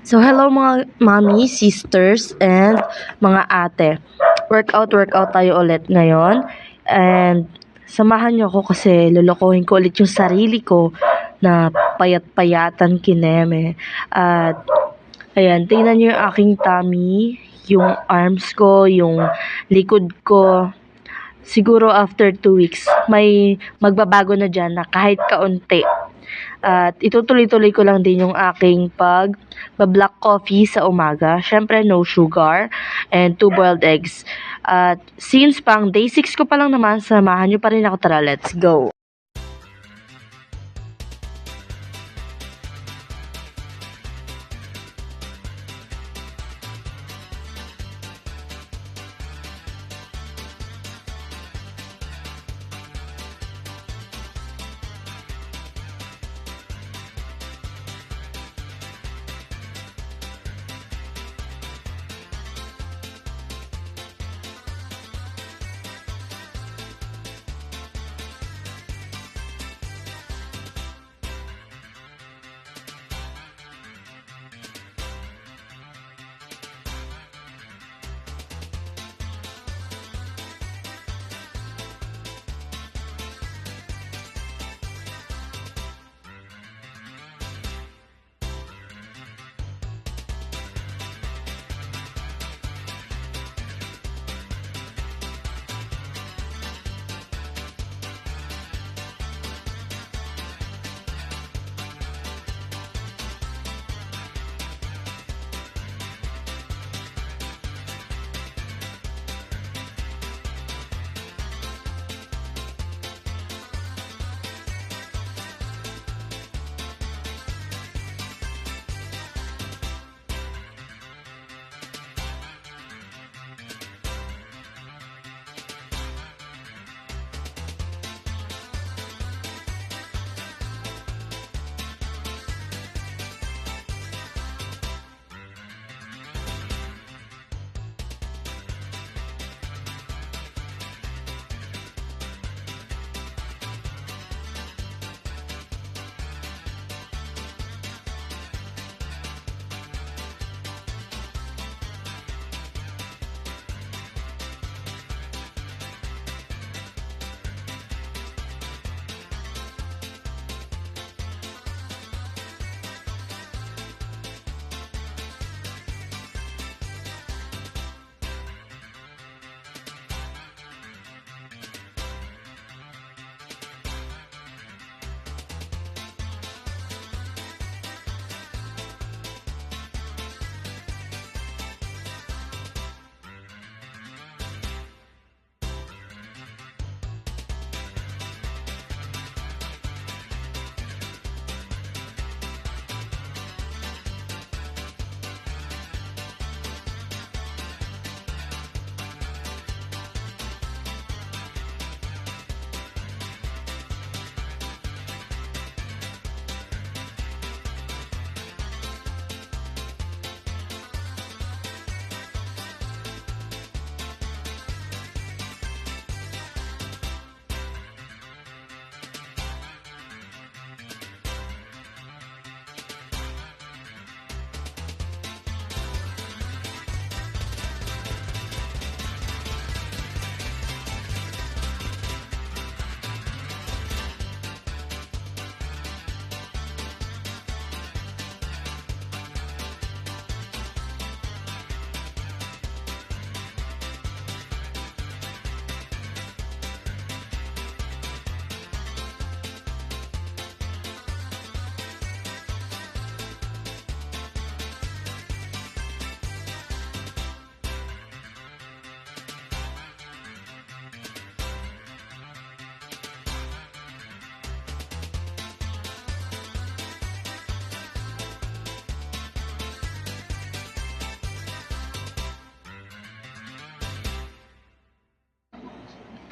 So, hello mga mami, sisters, and mga ate. Workout tayo ulit ngayon. And samahan nyo ako kasi lulukohin ko ulit yung sarili ko na payat-payatan kineme. At ayan, tingnan nyo yung aking tummy, yung arms ko, yung likod ko. Siguro after 2 weeks, may magbabago na dyan na kahit kaunti. At itutuloy-tuloy ko lang din yung aking black coffee sa umaga. Syempre, no sugar and 2 boiled eggs. At since pang day 6 ko pa lang naman, samahan nyo pa rin ako. Tara, let's go!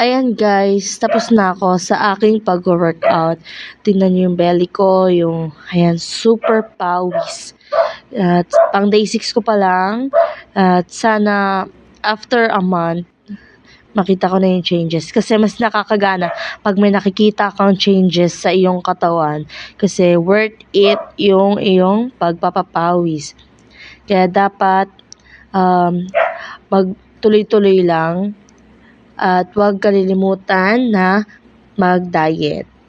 Ayan guys, tapos na ako sa aking pag-workout. Tingnan niyo yung belly ko, ayan, super pawis. At pang day 6 ko pa lang. At sana after a month, makita ko na yung changes. Kasi mas nakakagana pag may nakikita kang changes sa iyong katawan. Kasi worth it yung iyong pagpapapawis. Kaya dapat magtuloy-tuloy lang at huwag kalilimutan na mag-diet.